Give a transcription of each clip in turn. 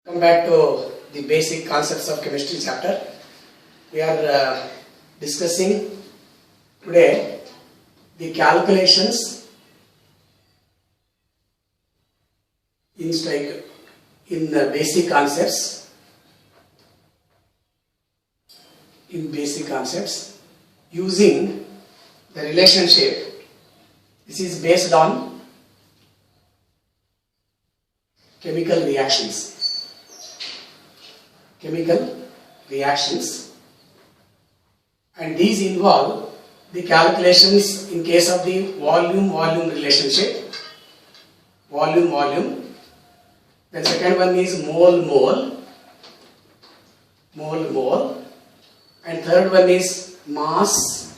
Come back to the basic concepts of chemistry chapter. We are discussing today the calculations in basic concepts. In basic concepts, using the relationship. This is based on chemical reactions. And these involve the calculations in case of the volume relationship. Volume. Then second one is mole. And third one is mass.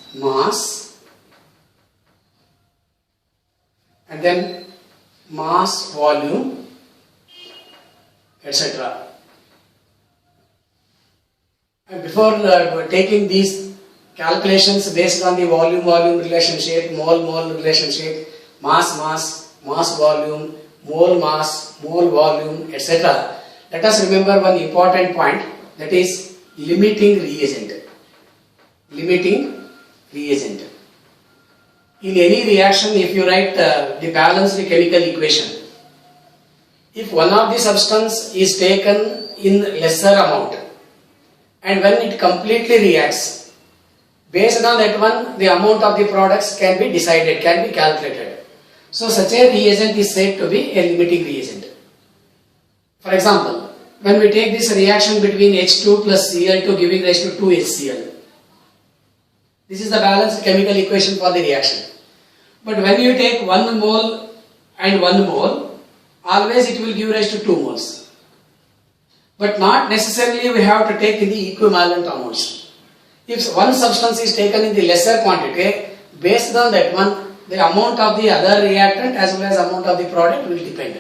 And then mass volume, etc. And before taking these calculations based on the volume relationship, mole relationship, mass volume, mole mass, mole volume, etc. Let us remember one important point, that is limiting reagent. In any reaction, if you write the balanced chemical equation, if one of the substance is taken in lesser amount, and when it completely reacts, based on that one, the amount of the products can be decided, can be calculated. So such a reagent is said to be a limiting reagent. For example, when we take this reaction between H2 plus Cl2 giving rise to 2HCl, this is the balanced chemical equation for the reaction. But when you take 1 mole and 1 mole, always it will give rise to 2 moles. But not necessarily we have to take in the equivalent amounts. If one substance is taken in the lesser quantity, based on that one, the amount of the other reactant as well as amount of the product will depend.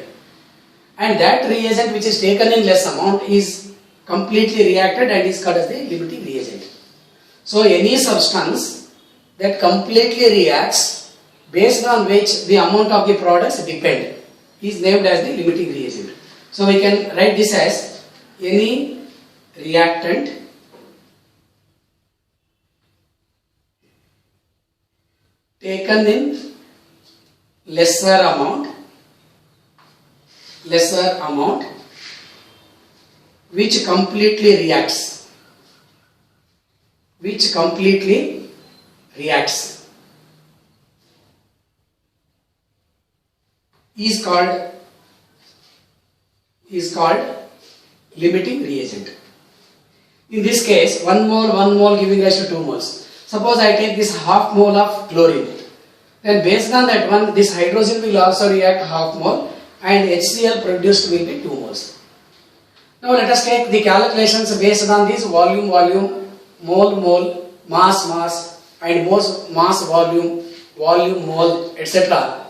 And that reagent which is taken in less amount is completely reacted and is called as the limiting reagent. So any substance that completely reacts based on which the amount of the products depend is named as the limiting reagent. So we can write this as any reactant taken in lesser amount which completely reacts is called limiting reagent. In this case, 1 mole giving rise to 2 moles. Suppose I take this half mole of chlorine. Then based on that one, this hydrogen will also react half mole and HCl produced will be 2 moles. Now let us take the calculations based on this volume, mole, mass and mass volume, mole, etc.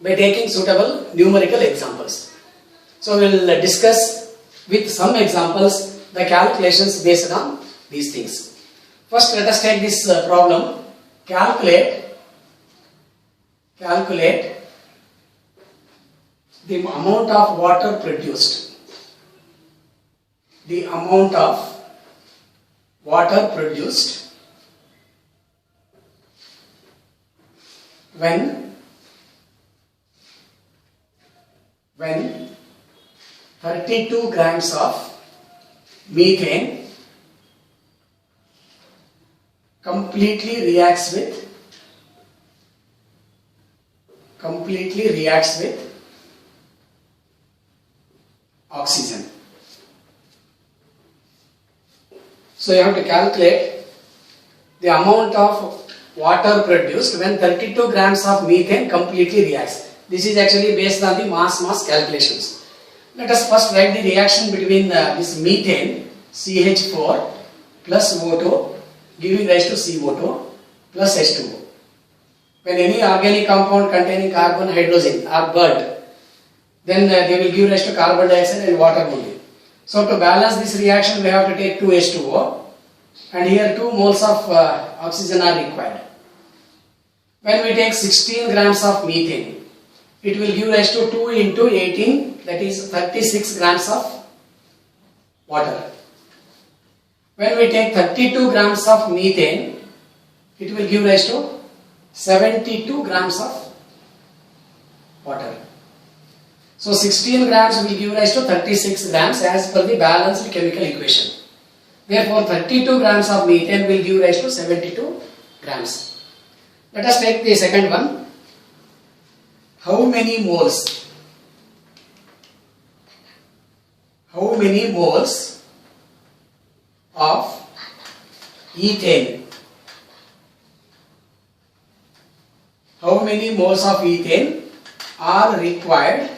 by taking suitable numerical examples. So we will discuss with some examples the calculations based on these things. First, let us take this problem. Calculate the amount of water produced. The amount of water produced when 32 grams of methane completely reacts with oxygen. So you have to calculate the amount of water produced when 32 grams of methane completely reacts. This is actually based on the mass calculations. Let us first write the reaction between this methane, CH4 plus O2 giving rise to CO2 plus H2O. When any organic compound containing carbon, hydrogen are burnt, then they will give rise to carbon dioxide and water only. So to balance this reaction, we have to take 2 H2O, and here 2 moles of oxygen are required. When we take 16 grams of methane, it will give rise to 2 into 18, that is 36 grams of water. When we take 32 grams of methane, it will give rise to 72 grams of water. So 16 grams will give rise to 36 grams as per the balanced chemical equation. Therefore 32 grams of methane will give rise to 72 grams. Let us take the second one. How many moles? How many moles of ethane? How many moles of ethane are required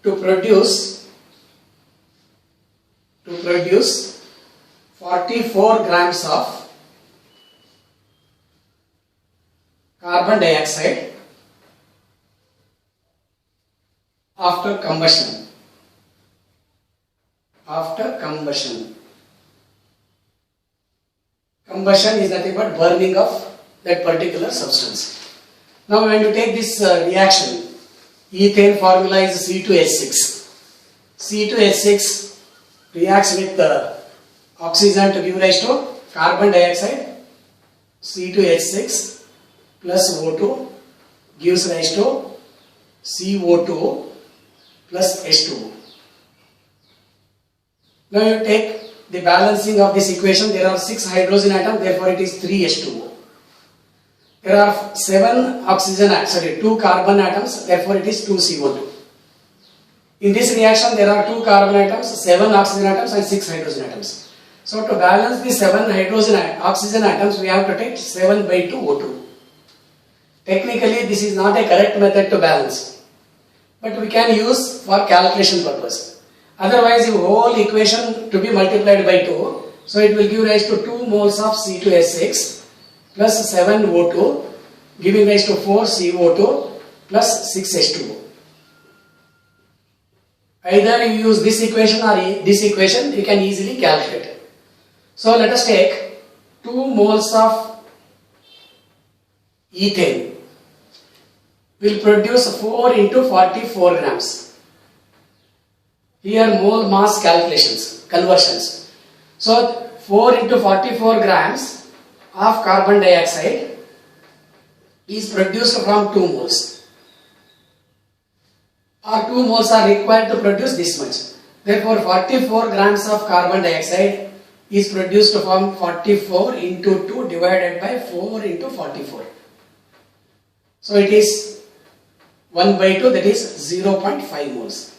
to produce 44 grams of carbon dioxide after combustion. Combustion is nothing but burning of that particular substance. Now when you take this reaction, ethane formula is C2H6. C2H6 reacts with oxygen to give rise to carbon dioxide. C2H6 plus O2 gives rise to CO2 plus H2O. Now you take the balancing of this equation. There are 6 hydrogen atoms, therefore it is 3H2O. There are 2 carbon atoms, therefore it is 2CO2. In this reaction there are 2 carbon atoms, 7 oxygen atoms and 6 hydrogen atoms. So to balance the 7 oxygen atoms, we have to take 7 by 2 O2. Technically this is not a correct method to balance, but we can use for calculation purpose. Otherwise, the whole equation to be multiplied by 2, so it will give rise to 2 moles of C2H6 plus 7 O2 giving rise to 4 CO2 plus 6 H2O. Either you use this equation or this equation, you can easily calculate it. So let us take 2 moles of ethane will produce 4 into 44 grams. Here mole mass conversions. So 4 into 44 grams of carbon dioxide is produced from 2 moles. Or 2 moles are required to produce this much. Therefore 44 grams of carbon dioxide is produced from 44 into 2 divided by 4 into 44. So it is 1 by 2, that is 0.5 moles.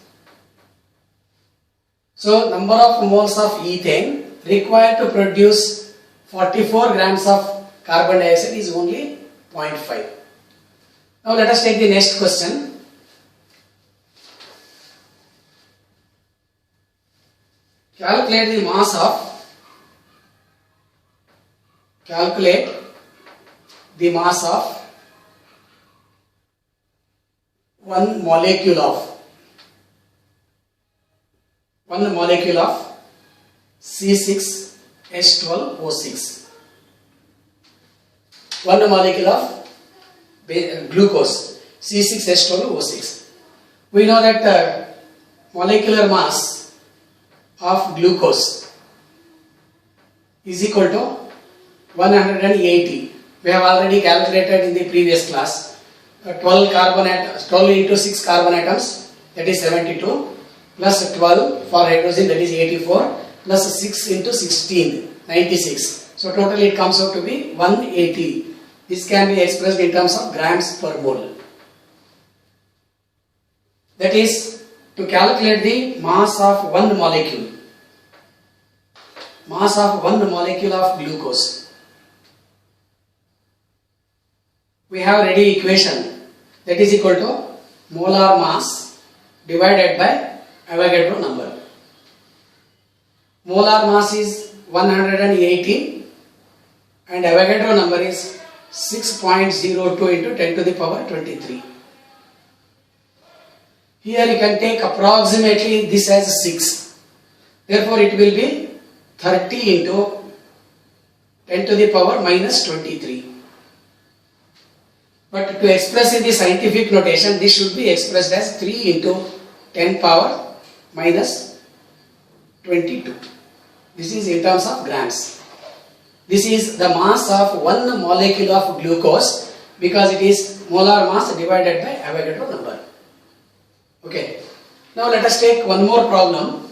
So number of moles of ethane required to produce 44 grams of carbon dioxide is only 0.5. Now let us take the next question. Calculate the mass of one molecule of C6H12O6. One molecule of glucose C6H12O6. We know that molecular mass of glucose is equal to 180. We have already calculated in the previous class. 12 into 6 carbon atoms, that is 72, plus 12 for hydrogen, that is 84, plus 6 into 16, 96. So totally it comes out to be 180. This can be expressed in terms of grams per mole. That is to calculate the mass of one molecule. Mass of one molecule of glucose. We have ready equation, that is equal to molar mass divided by Avogadro number. Molar mass is 180 and Avogadro number is 6.02 into 10 to the power 23. Here you can take approximately this as 6. Therefore it will be 30 into 10 to the power minus 23. But to express in the scientific notation, this should be expressed as 3 into 10 power minus 22. This is in terms of grams. This is the mass of one molecule of glucose because it is molar mass divided by Avogadro number. Okay. Now let us take one more problem.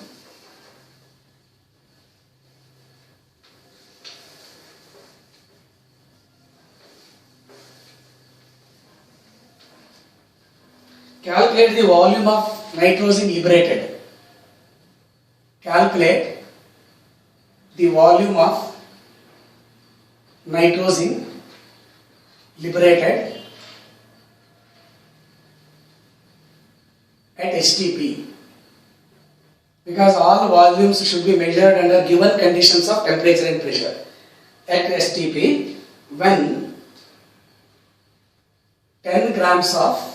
Calculate the volume of nitrogen liberated. Calculate the volume of nitrogen liberated at STP, because all volumes should be measured under given conditions of temperature and pressure. At STP, when 10 grams of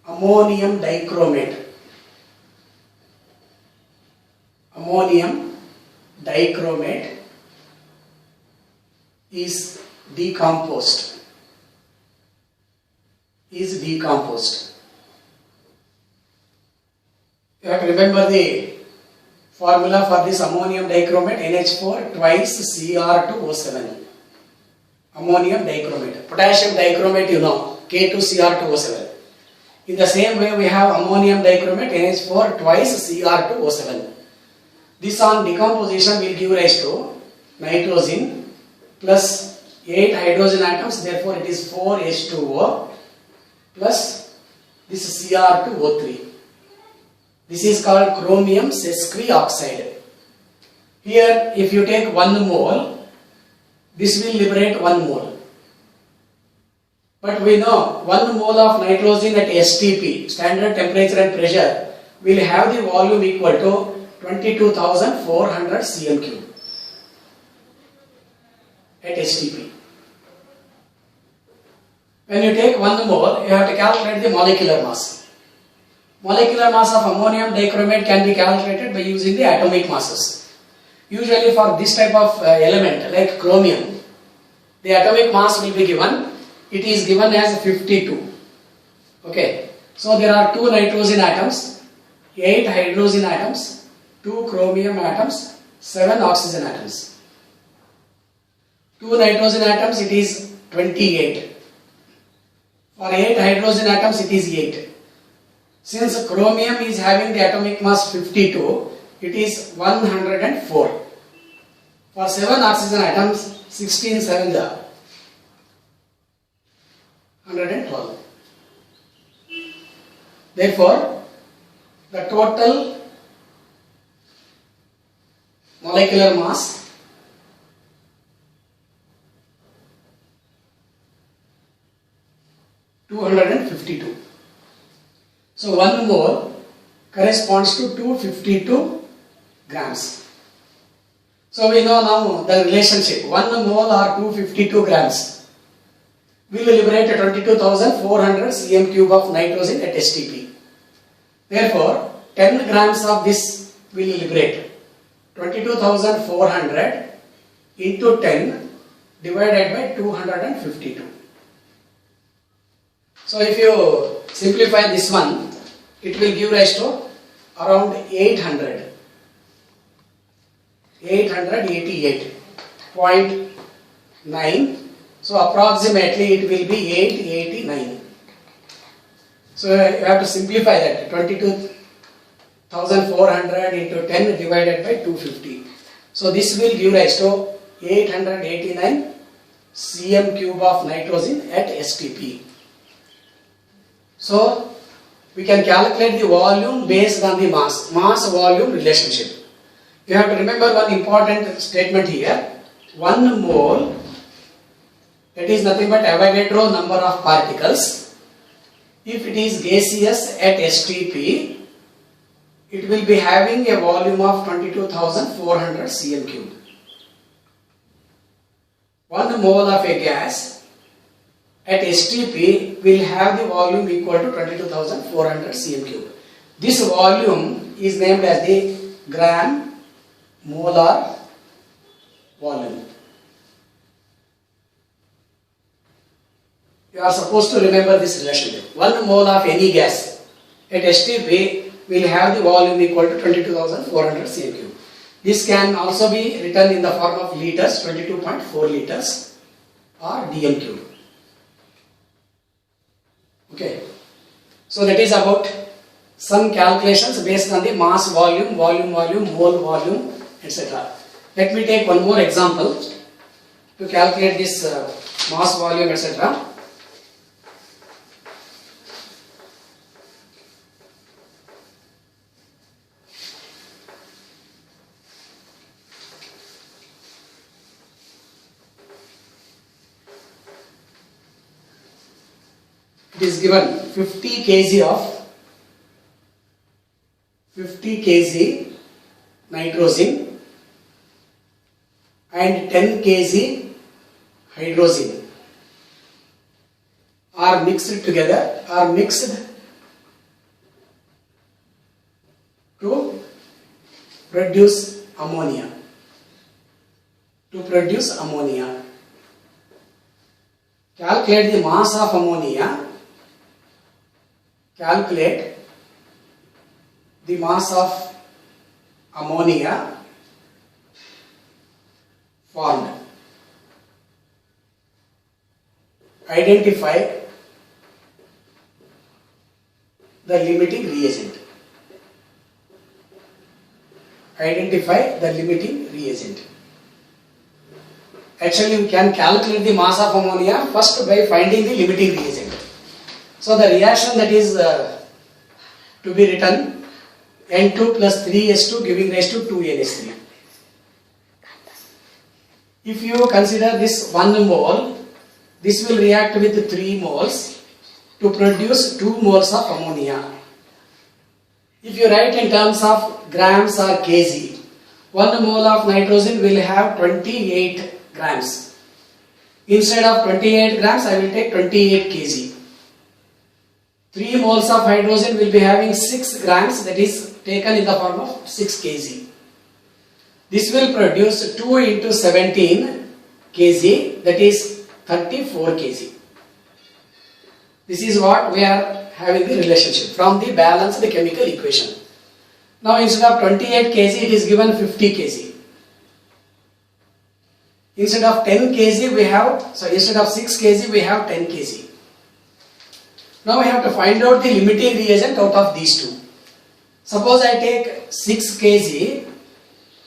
ammonium dichromate is decomposed. You have to remember the formula for this ammonium dichromate, NH4 twice Cr2O7. Ammonium dichromate. Potassium dichromate, you know, K2Cr2O7. In the same way, we have ammonium dichromate, NH4 twice Cr2O7. This on decomposition will give rise to nitrogen plus 8 hydrogen atoms, therefore it is 4H2O plus this Cr2O3. This is called chromium sesquioxide. Here, if you take 1 mole, this will liberate 1 mole. But we know 1 mole of nitrogen at STP, standard temperature and pressure, will have the volume equal to 22,400 cm3 at STP. When you take 1 mole, you have to calculate the molecular mass. Molecular mass of ammonium dichromate can be calculated by using the atomic masses. Usually for this type of element like chromium, the atomic mass will be given. It is given as 52. Okay. So there are 2 nitrogen atoms, 8 hydrogen atoms, 2 chromium atoms, 7 oxygen atoms. 2 nitrogen atoms, it is 28. For 8 hydrogen atoms, it is 8. Since chromium is having the atomic mass 52, it is 104. For 7 oxygen atoms, 16 7 are 112. Therefore, the total molecular mass is 252. So 1 mole corresponds to 252 grams. So we know now the relationship. 1 mole or 252 grams will liberate 22,400 cm3 of nitrogen at STP. Therefore, 10 grams of this will liberate 22,400 into 10 divided by 252. So if you simplify this one, it will give rise to around 888.9. So approximately it will be 889. So you have to simplify that. 22,400 into 10 divided by 250. So this will give rise to 889 cm3 of nitrogen at STP. So we can calculate the volume based on the mass-volume relationship. You have to remember one important statement here. 1 mole, that is nothing but Avogadro number of particles. If it is gaseous at STP, it will be having a volume of 22,400 cm3. 1 mole of a gas at STP will have the volume equal to 22,400 cm3. This volume is named as the gram molar volume. You are supposed to remember this relationship. 1 mole of any gas At ST we will have the volume equal to 22,400 cm3. This can also be written in the form of liters, 22.4 liters or dm cube. Okay. So that is about some calculations based on the mass volume, mole volume, etc. Let me take one more example to calculate this mass volume, etc. It is given 50 kg nitrogen and 10 kg hydrogen are mixed together, to produce ammonia. Calculate the mass of ammonia. Calculate the mass of ammonia formed. Identify the limiting reagent. Actually, we can calculate the mass of ammonia first by finding the limiting reagent. So the reaction that is to be written, N2 plus 3S2 giving rise to 2NH3. If you consider this 1 mole, this will react with 3 moles to produce 2 moles of ammonia. If you write in terms of grams or kg, 1 mole of nitrogen will have 28 grams. Instead of 28 grams, I will take 28 kg. 3 moles of hydrogen will be having 6 grams, that is taken in the form of 6 kg. This will produce 2 into 17 kg, that is 34 kg. This is what we are having the relationship from the balanced chemical equation. Now instead of 28 kg, it is given 50 kg. Instead of 10 kg, instead of 6 kg, we have 10 kg. Now we have to find out the limiting reagent out of these two. Suppose I take 6 kg,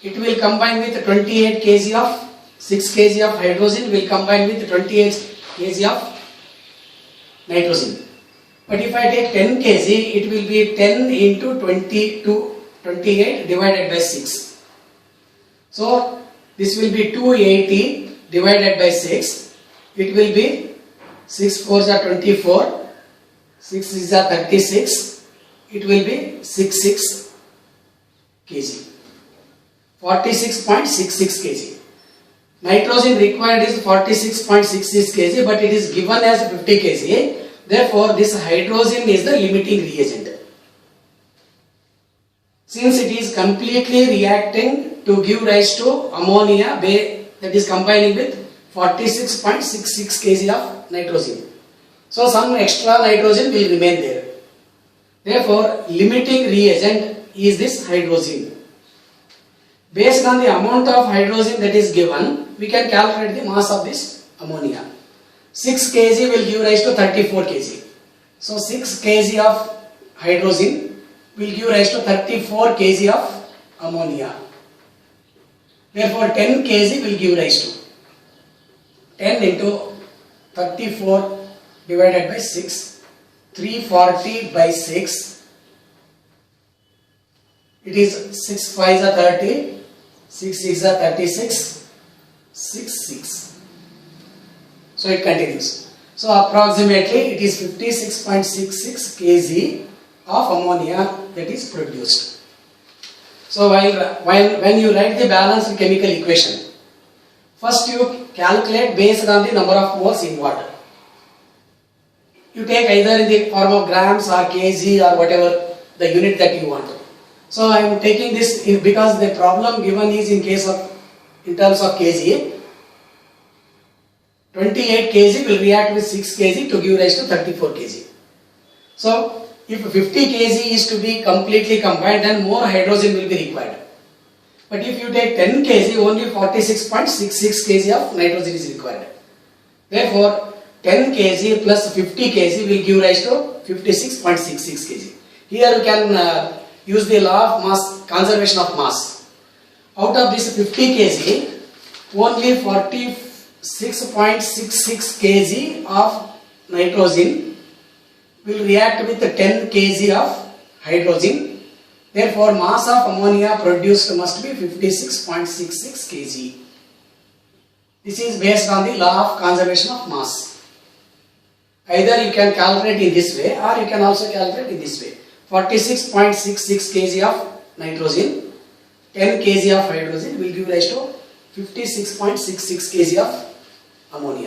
it will combine with 28 kg of 6 kg of hydrogen will combine with 28 kg of nitrogen. But if I take 10 kg, it will be 10 into 28 divided by 6. So this will be 280 divided by 6. It will be 6 4s are 24. 6 is 36, it will be 66 kg, 46.66 kg. Nitrogen required is 46.66 kg, but it is given as 50 kg. Therefore, this hydrogen is the limiting reagent. Since it is completely reacting to give rise to ammonia that is combining with 46.66 kg of nitrogen. So some extra nitrogen will remain there. Therefore, limiting reagent is this hydrogen. Based on the amount of hydrogen that is given, we can calculate the mass of this ammonia. 6 kg will give rise to 34 kg. So 6 kg of hydrogen will give rise to 34 kg of ammonia. Therefore, 10 kg will give rise to 10 into 34 divided by 6, 340 by 6, it is 6 5s are 30, 6 6 are 36, 6 6. So it continues. So approximately it is 56.66 kg of ammonia that is produced. So when you write the balanced chemical equation, first you calculate based on the number of moles in water. You take either in the form of grams or kg or whatever the unit that you want. So I am taking this because the problem given is in terms of kg. 28 kg will react with 6 kg to give rise to 34 kg. So if 50 kg is to be completely combined, then more hydrogen will be required. But if you take 10 kg, only 46.66 kg of nitrogen is required. Therefore, 10 kg plus 50 kg will give rise to 56.66 kg. Here you can use the law of mass, conservation of mass. Out of this 50 kg, only 46.66 kg of nitrogen will react with 10 kg of hydrogen. Therefore, mass of ammonia produced must be 56.66 kg. This is based on the law of conservation of mass. Either you can calculate in this way or you can also calculate in this way. 46.66 kg of nitrogen, 10 kg of hydrogen will give rise to 56.66 kg of ammonia.